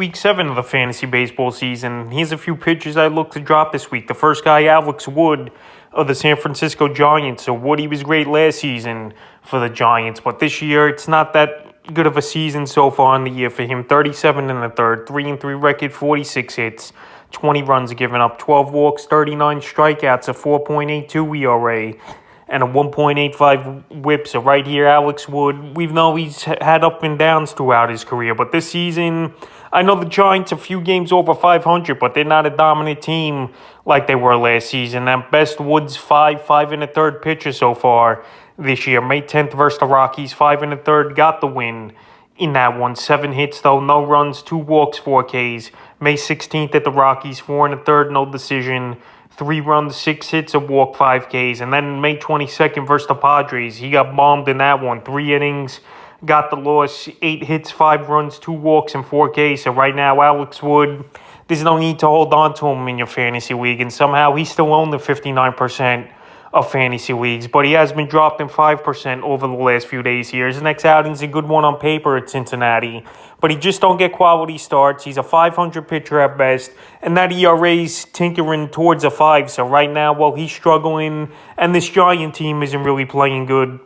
week 7 of the fantasy baseball season. Here's a few pitchers I look to drop this week. The first guy, Alex Wood of the San Francisco Giants. So Wood, he was great last season for the Giants, but this year it's not that good of a season so far in the year for him. 37 in the third, 3-3 record, 46 hits, 20 runs given up, 12 walks, 39 strikeouts, a 4.82 ERA, and a 1.85 whip. So right here, Alex Wood, we've known he's had up and downs throughout his career. But this season, I know the Giants a few games over 500, but they're not a dominant team like they were last season. At best, Wood's 5 in the third pitcher so far this year. May 10th versus the Rockies, 5 in the third, got the win in that one. 7 hits, though, no runs, 2 walks, 4 Ks. May 16th at the Rockies, 4 in the third, no decision. 3 runs, 6 hits, a walk, 5 Ks. And then May 22nd versus the Padres, he got bombed in that one. 3 innings, got the loss, 8 hits, 5 runs, 2 walks, and 4 Ks. So right now, Alex Wood, there's no need to hold on to him in your fantasy league. And somehow he's still owned the 59% of fantasy leagues. But he has been dropped in 5% over the last few days here. His next outing's a good one on paper at Cincinnati. But he just don't get quality starts. He's a 500 pitcher at best. And that ERA's tinkering towards a 5. So right now, well, he's struggling. And this Giant team isn't really playing good.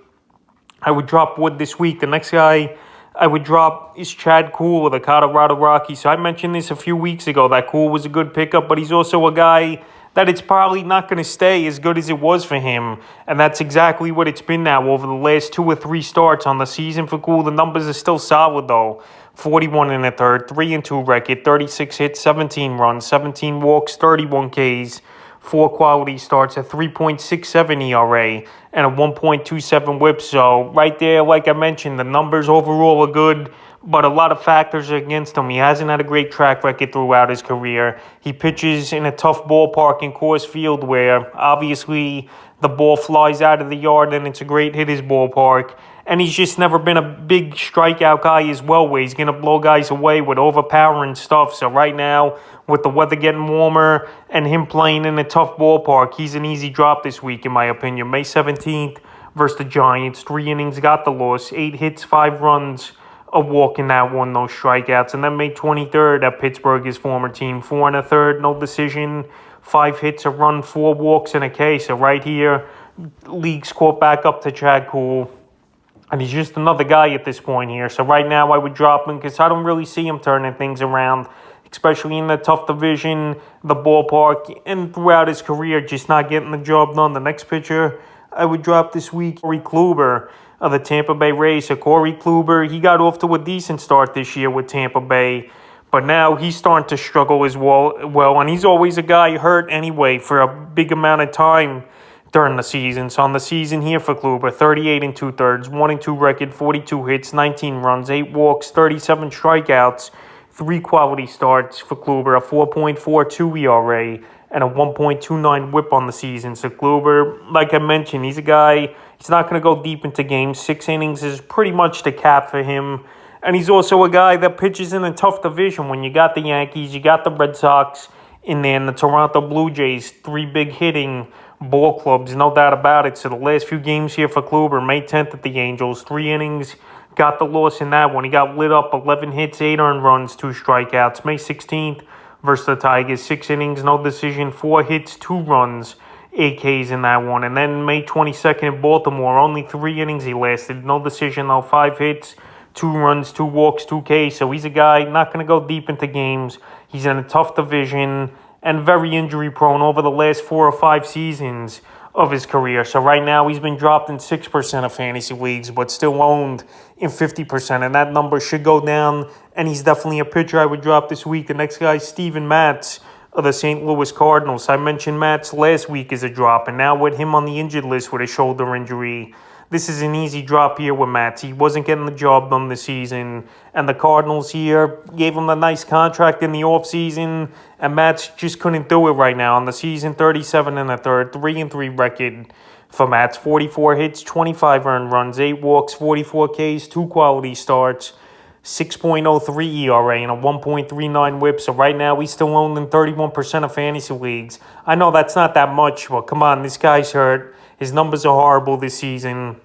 I would drop Wood this week. The next guy I would drop is Chad Kuhl of the Colorado Rockies. So I mentioned this a few weeks ago, that Kuhl was a good pickup. But he's also a guy that it's probably not going to stay as good as it was for him. And that's exactly what it's been now over the last 2 or 3 starts on the season for Kuhl. The numbers are still solid, though. 41 in the third, 3-2 record, 36 hits, 17 runs, 17 walks, 31 Ks, 4 quality starts, a 3.67 ERA, and a 1.27 whip. So right there, like I mentioned, the numbers overall are good, but a lot of factors are against him. He hasn't had a great track record throughout his career. He pitches in a tough ballpark in Coors Field where obviously the ball flies out of the yard and it's a great hitter's ballpark. And he's just never been a big strikeout guy as well, where he's going to blow guys away with overpowering stuff. So right now, with the weather getting warmer and him playing in a tough ballpark, he's an easy drop this week, in my opinion. May 17th versus the Giants, 3 innings, got the loss, 8 hits, 5 runs, a walk in that one, no strikeouts. And then May 23rd at Pittsburgh, his former team, 4 in the third, no decision, 5 hits, a run, 4 walks, and a K. So right here, league's caught back up to Chad Kuhl. And he's just another guy at this point here. So right now I would drop him because I don't really see him turning things around, especially in the tough division, the ballpark, and throughout his career, just not getting the job done. The next pitcher I would drop this week, Kluber of the Tampa Bay Rays. So Corey Kluber, he got off to a decent start this year with Tampa Bay, but now he's starting to struggle as well. And he's always a guy hurt anyway for a big amount of time during the season. So on the season here for Kluber, 38 2/3, 1-2 record, 42 hits, 19 runs, 8 walks, 37 strikeouts, 3 quality starts for Kluber, a 4.42 ERA, and a 1.29 whip on the season. So Kluber, like I mentioned, he's a guy, he's not going to go deep into games. 6 innings is pretty much the cap for him. And he's also a guy that pitches in a tough division. When you got the Yankees, you got the Red Sox in there, and the Toronto Blue Jays, 3 big hitting ball clubs, no doubt about it. So the last few games here for Kluber, May 10th at the Angels, 3 innings, got the loss in that one. He got lit up, 11 hits, 8 earned runs, 2 strikeouts. May 16th versus the Tigers, 6 innings, no decision, 4 hits, 2 runs, 8 Ks in that one. And then May 22nd in Baltimore, only 3 innings he lasted, no decision, though, 5 hits, 2 runs, 2 walks, 2 Ks. So he's a guy not going to go deep into games. He's in a tough division and very injury prone over the last 4 or 5 seasons of his career. So right now he's been dropped in 6% of fantasy leagues, but still owned in 50%. And that number should go down, and he's definitely a pitcher I would drop this week. The next guy is Steven Matz of the St. Louis Cardinals. I mentioned Matz last week as a drop, and now with him on the injured list with a shoulder injury, this is an easy drop here with Matz. He wasn't getting the job done this season, and the Cardinals here gave him a nice contract in the offseason, and Matz just couldn't do it right now. On the season, 37 in the third, 3-3 record for Matz, 44 hits, 25 earned runs, 8 walks, 44 Ks, 2 quality starts, 6.03 ERA, and a 1.39 whip. So right now he's still owned in 31% of fantasy leagues. I know that's not that much, but come on, this guy's hurt. His numbers are horrible this season.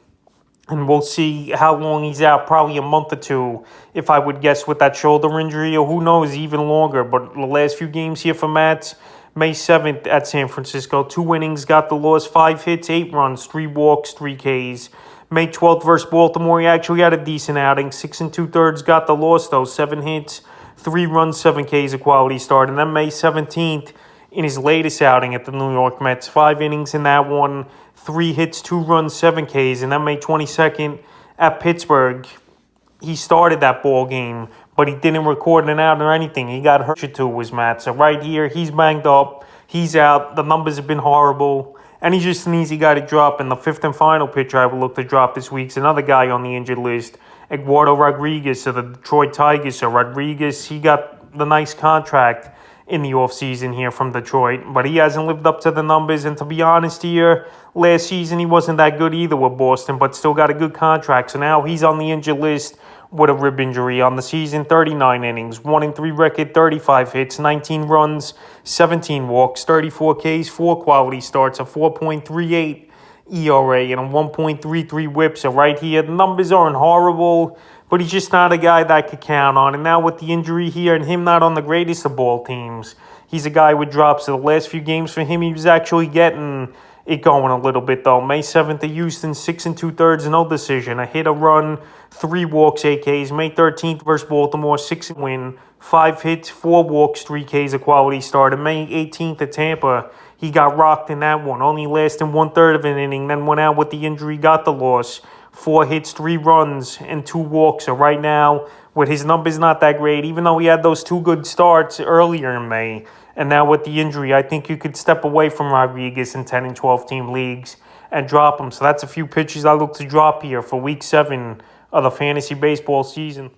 and we'll see how long he's out, probably a month or two, if I would guess, with that shoulder injury, or who knows, even longer. But the last few games here for Mats, May 7th at San Francisco, 2 innings, got the loss, 5 hits, 8 runs, 3 walks, 3 Ks. May 12th versus Baltimore, he actually had a decent outing, 6 and 2/3, got the loss though, 7 hits, 3 runs, 7 Ks, a quality start. And then May 17th, in his latest outing at the New York Mets, 5 innings in that one, 3 hits, 2 runs, 7 Ks. And then May 22nd at Pittsburgh, he started that ball game, but he didn't record an out or anything. He got hurt to his Matt. So right here, he's banged up. He's out. The numbers have been horrible. And he's just an easy guy to drop. And the fifth and final pitcher I will look to drop this week is another guy on the injured list, Eduardo Rodriguez of the Detroit Tigers. So Rodriguez, he got the nice contract in the offseason here from Detroit, but he hasn't lived up to the numbers. And to be honest here, last season he wasn't that good either with Boston, but still got a good contract. So now he's on the injured list with a rib injury. On the season, 39 innings, 1-3 record, 35 hits, 19 runs, 17 walks, 34 Ks, 4 quality starts, a 4.38 ERA, and a 1.33 whip. So right here, the numbers aren't horrible, but he's just not a guy that I could count on. And now with the injury here and him not on the greatest of ball teams, he's a guy with drops. So the last few games for him, he was actually getting it going a little bit, though. May 7th at Houston, 6 and 2/3, no decision. A hit, a run, 3 walks, 8 Ks. May 13th versus Baltimore, 6 win, 5 hits, 4 walks, 3 Ks, a quality start. And May 18th at Tampa, he got rocked in that one, only lasting 1/3 of an inning, then went out with the injury, got the loss. 4 hits, 3 runs, and 2 walks. So right now, with his numbers not that great, even though he had those 2 good starts earlier in May, and now with the injury, I think you could step away from Rodriguez in 10 and 12 team leagues and drop him. So that's a few pitches I look to drop here for Week 7 of the fantasy baseball season.